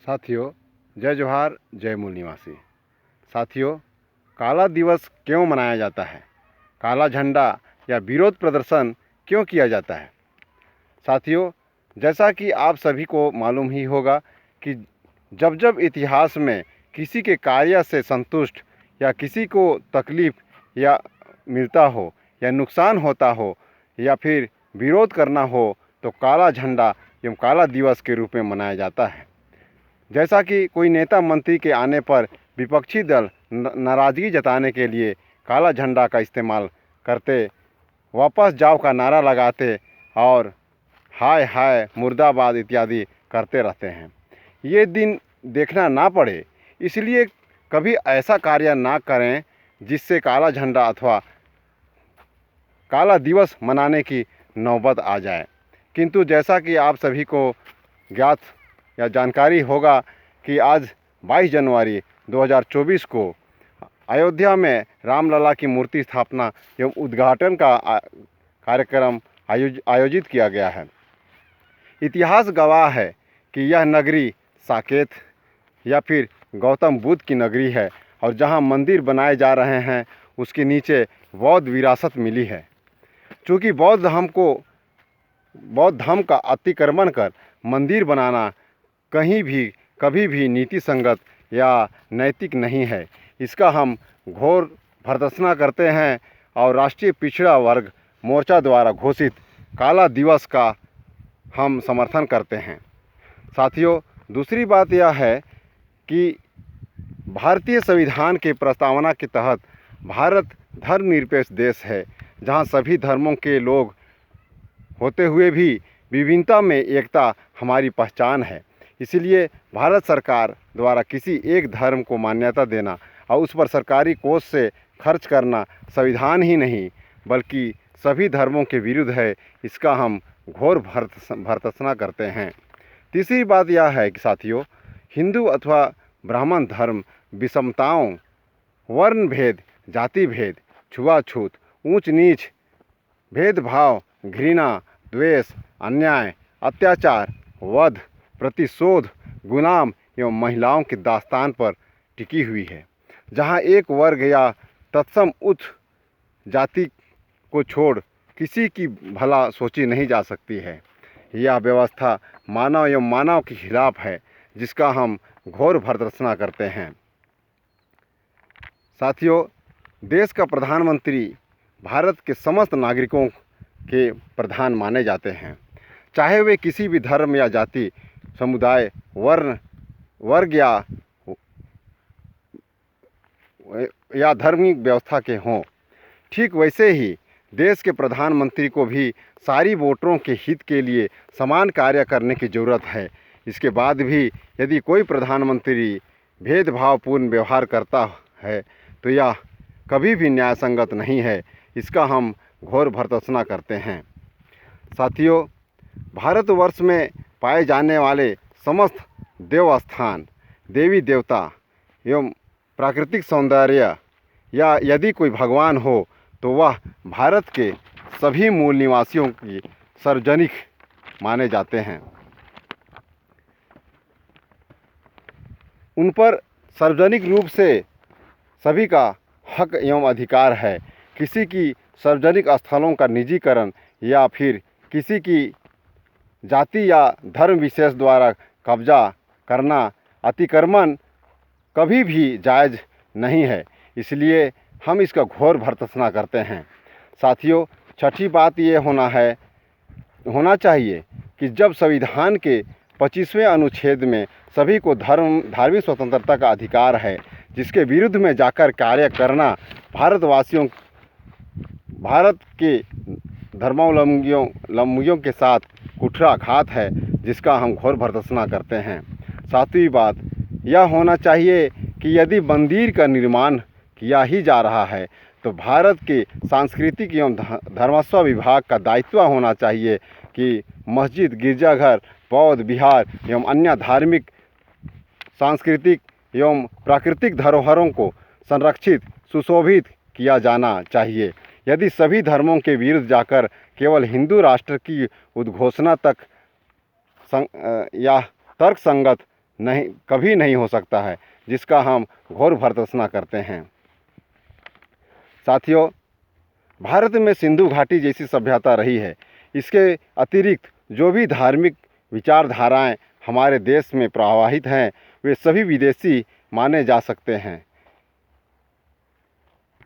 साथियों, जय जोहार, जय मूल निवासी। साथियों, काला दिवस क्यों मनाया जाता है? काला झंडा या विरोध प्रदर्शन क्यों किया जाता है? साथियों, जैसा कि आप सभी को मालूम ही होगा कि जब जब इतिहास में किसी के कार्य से संतुष्ट या किसी को तकलीफ या मिलता हो या नुकसान होता हो या फिर विरोध करना हो तो काला झंडा एवं काला दिवस के रूप में मनाया जाता है। जैसा कि कोई नेता मंत्री के आने पर विपक्षी दल नाराज़गी जताने के लिए काला झंडा का इस्तेमाल करते, वापस जाओ का नारा लगाते और हाय हाय मुर्दाबाद इत्यादि करते रहते हैं। ये दिन देखना ना पड़े, इसलिए कभी ऐसा कार्य ना करें जिससे काला झंडा अथवा काला दिवस मनाने की नौबत आ जाए। किंतु जैसा कि आप सभी को ज्ञात या जानकारी होगा कि आज 22 जनवरी 2024 को अयोध्या में रामलला की मूर्ति स्थापना एवं उद्घाटन का कार्यक्रम आयोजित किया गया है। इतिहास गवाह है कि यह नगरी साकेत या फिर गौतम बुद्ध की नगरी है और जहां मंदिर बनाए जा रहे हैं उसके नीचे बौद्ध विरासत मिली है। चूँकि बौद्ध धर्म का अतिक्रमण कर मंदिर बनाना कहीं भी कभी भी नीति संगत या नैतिक नहीं है। इसका हम घोर भर्त्सना करते हैं और राष्ट्रीय पिछड़ा वर्ग मोर्चा द्वारा घोषित काला दिवस का हम समर्थन करते हैं। साथियों, दूसरी बात यह है कि भारतीय संविधान के प्रस्तावना के तहत भारत धर्मनिरपेक्ष देश है, जहां सभी धर्मों के लोग होते हुए भी विभिन्नता में एकता हमारी पहचान है। इसलिए भारत सरकार द्वारा किसी एक धर्म को मान्यता देना और उस पर सरकारी कोष से खर्च करना संविधान ही नहीं बल्कि सभी धर्मों के विरुद्ध है। इसका हम घोर भर्त्सना करते हैं। तीसरी बात यह है कि साथियों, हिंदू अथवा ब्राह्मण धर्म विषमताओं, वर्ण भेद, जाति भेद, छुआछूत, ऊंच नीच, भेदभाव, घृणा, द्वेष, अन्याय, अत्याचार, वध, प्रतिशोध, गुलाम एवं महिलाओं के दास्तान पर टिकी हुई है, जहां एक वर्ग या तत्सम उच्च जाति को छोड़ किसी की भला सोची नहीं जा सकती है। यह व्यवस्था मानव एवं मानव के खिलाफ है, जिसका हम घोर भर्त्सना करते हैं। साथियों, देश का प्रधानमंत्री भारत के समस्त नागरिकों के प्रधान माने जाते हैं, चाहे वे किसी भी धर्म या जाति, समुदाय, वर्ग या धार्मिक व्यवस्था के हों। ठीक वैसे ही देश के प्रधानमंत्री को भी सारी वोटरों के हित के लिए समान कार्य करने की ज़रूरत है। इसके बाद भी यदि कोई प्रधानमंत्री भेदभावपूर्ण व्यवहार करता है तो यह कभी भी न्याय संगत नहीं है। इसका हम घोर भर्त्सना करते हैं। साथियों, भारतवर्ष में पाए जाने वाले समस्त देवस्थान, देवी देवता एवं प्राकृतिक सौंदर्य या यदि कोई भगवान हो तो वह भारत के सभी मूल निवासियों की सार्वजनिक माने जाते हैं। उन पर सार्वजनिक रूप से सभी का हक एवं अधिकार है। किसी की सार्वजनिक स्थलों का निजीकरण या फिर किसी की जाति या धर्म विशेष द्वारा कब्जा करना, अतिक्रमण कभी भी जायज़ नहीं है। इसलिए हम इसका घोर भर्त्सना करते हैं। साथियों, छठी बात ये होना चाहिए कि जब संविधान के 25वें अनुच्छेद में सभी को धार्मिक स्वतंत्रता का अधिकार है, जिसके विरुद्ध में जाकर कार्य करना भारत के धर्मावलंबियों के साथ कुठाराघात है, जिसका हम घोर भर्त्सना करते हैं। सातवीं बात यह होना चाहिए कि यदि मंदिर का निर्माण किया ही जा रहा है तो भारत के सांस्कृतिक एवं धर्मस्व विभाग का दायित्व होना चाहिए कि मस्जिद, गिरजाघर, बौद्ध विहार एवं अन्य धार्मिक, सांस्कृतिक एवं प्राकृतिक धरोहरों को संरक्षित, सुशोभित किया जाना चाहिए। यदि सभी धर्मों के विरुद्ध जाकर केवल हिंदू राष्ट्र की उद्घोषणा तक या तर्कसंगत कभी नहीं हो सकता है, जिसका हम घोर भर्त्सना करते हैं। साथियों, भारत में सिंधु घाटी जैसी सभ्यता रही है। इसके अतिरिक्त जो भी धार्मिक विचारधाराएं हमारे देश में प्रवाहित हैं, वे सभी विदेशी माने जा सकते हैं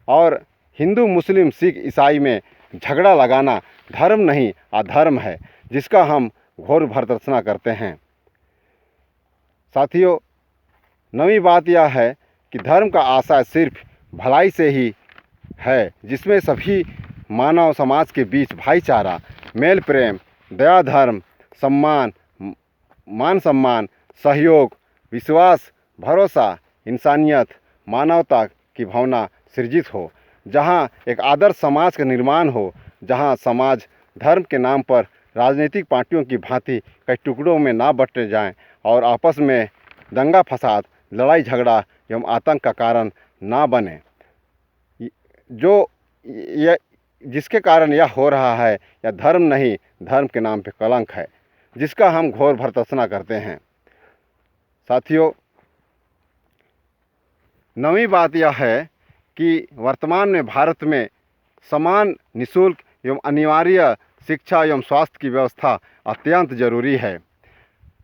और हिंदू, मुस्लिम, सिख, ईसाई में झगड़ा लगाना धर्म नहीं अधर्म है, जिसका हम घोर भर्त्सना करते हैं। साथियों, नवी बात यह है कि धर्म का आशय सिर्फ भलाई से ही है, जिसमें सभी मानव समाज के बीच भाईचारा, मेल प्रेम, दया, धर्म, सम्मान, मान सम्मान, सहयोग, विश्वास, भरोसा, इंसानियत, मानवता की भावना सृजित हो, जहां एक आदर्श समाज का निर्माण हो, जहां समाज धर्म के नाम पर राजनीतिक पार्टियों की भांति कई टुकड़ों में ना बंटे जाएं और आपस में दंगा फसाद, लड़ाई झगड़ा एवं आतंक का कारण ना बने। जिसके कारण यह हो रहा है, यह धर्म नहीं धर्म के नाम पे कलंक है, जिसका हम घोर भर्त्सना करते हैं। साथियों, नवी बात यह है कि वर्तमान में भारत में समान, निःशुल्क एवं अनिवार्य शिक्षा एवं स्वास्थ्य की व्यवस्था अत्यंत जरूरी है,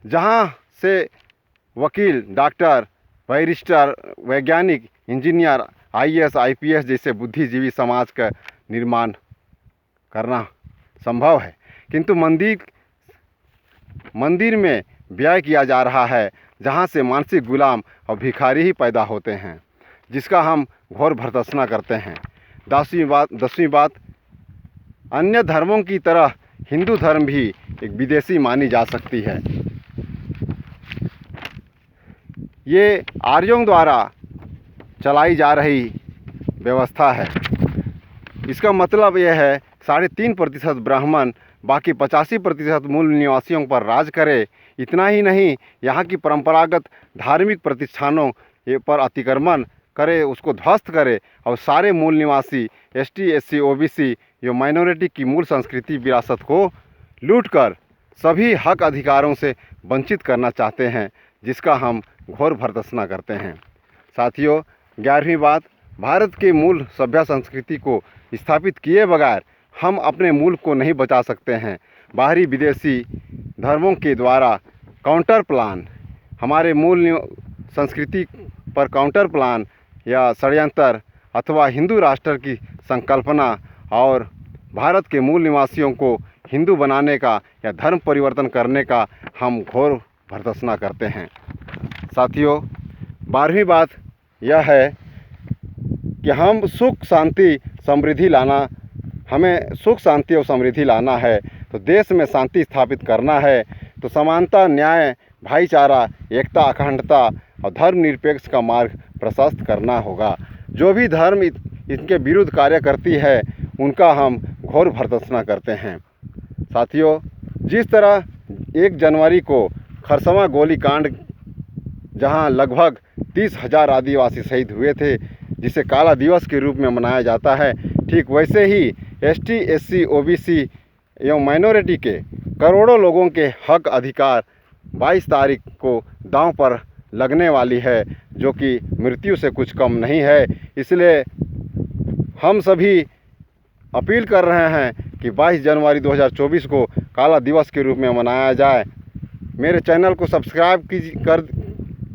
जहां से वकील, डॉक्टर, बैरिस्टर, वैज्ञानिक, इंजीनियर, IAS, IPS जैसे बुद्धिजीवी समाज का निर्माण करना संभव है, किंतु मंदिर में व्यय किया जा रहा है, जहां से मानसिक गुलाम और भिखारी ही पैदा होते हैं, जिसका हम घोर भर्त्सना करते हैं। 10वीं बात, अन्य धर्मों की तरह हिंदू धर्म भी एक विदेशी मानी जा सकती है। ये आर्यों द्वारा चलाई जा रही व्यवस्था है। इसका मतलब यह है 3.5% ब्राह्मण, बाकी 85% मूल निवासियों पर राज करे। इतना ही नहीं, यहाँ की परंपरागत धार्मिक प्रतिष्ठानों पर अतिक्रमण करे, उसको ध्वस्त करे और सारे मूल निवासी ST, SC, OBC जो माइनॉरिटी की मूल संस्कृति विरासत को लूटकर सभी हक अधिकारों से वंचित करना चाहते हैं, जिसका हम घोर भर्त्सना करते हैं। साथियों, 11वीं बात, भारत के मूल सभ्य संस्कृति को स्थापित किए बगैर हम अपने मूल को नहीं बचा सकते हैं। बाहरी विदेशी धर्मों के द्वारा काउंटर प्लान, हमारे मूल संस्कृति पर काउंटर प्लान या षड्यंत्र अथवा हिंदू राष्ट्र की संकल्पना और भारत के मूल निवासियों को हिंदू बनाने का या धर्म परिवर्तन करने का हम घोर भर्त्सना करते हैं। साथियों, 12वीं बात यह है कि हमें सुख शांति और समृद्धि लाना है, तो देश में शांति स्थापित करना है, तो समानता, न्याय, भाईचारा, एकता, अखंडता और धर्मनिरपेक्ष का मार्ग प्रशस्त करना होगा। जो भी धर्म इनके विरुद्ध कार्य करती है, उनका हम घोर भर्त्सना करते हैं। साथियों, जिस तरह 1 जनवरी को खरसवां गोलीकांड, जहां लगभग 30,000 आदिवासी शहीद हुए थे, जिसे काला दिवस के रूप में मनाया जाता है, ठीक वैसे ही ST, SC, OBC एवं माइनॉरिटी के करोड़ों लोगों के हक अधिकार 22 तारीख को दांव पर लगने वाली है, जो कि मृत्यु से कुछ कम नहीं है। इसलिए हम सभी अपील कर रहे हैं कि 22 जनवरी 2024 को काला दिवस के रूप में मनाया जाए। मेरे चैनल को सब्सक्राइब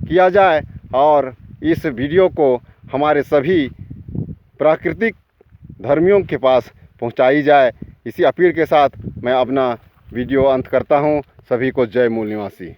किया जाए और इस वीडियो को हमारे सभी प्राकृतिक धर्मियों के पास पहुंचाई जाए। इसी अपील के साथ मैं अपना वीडियो अंत करता हूं। सभी को जय मूल निवासी।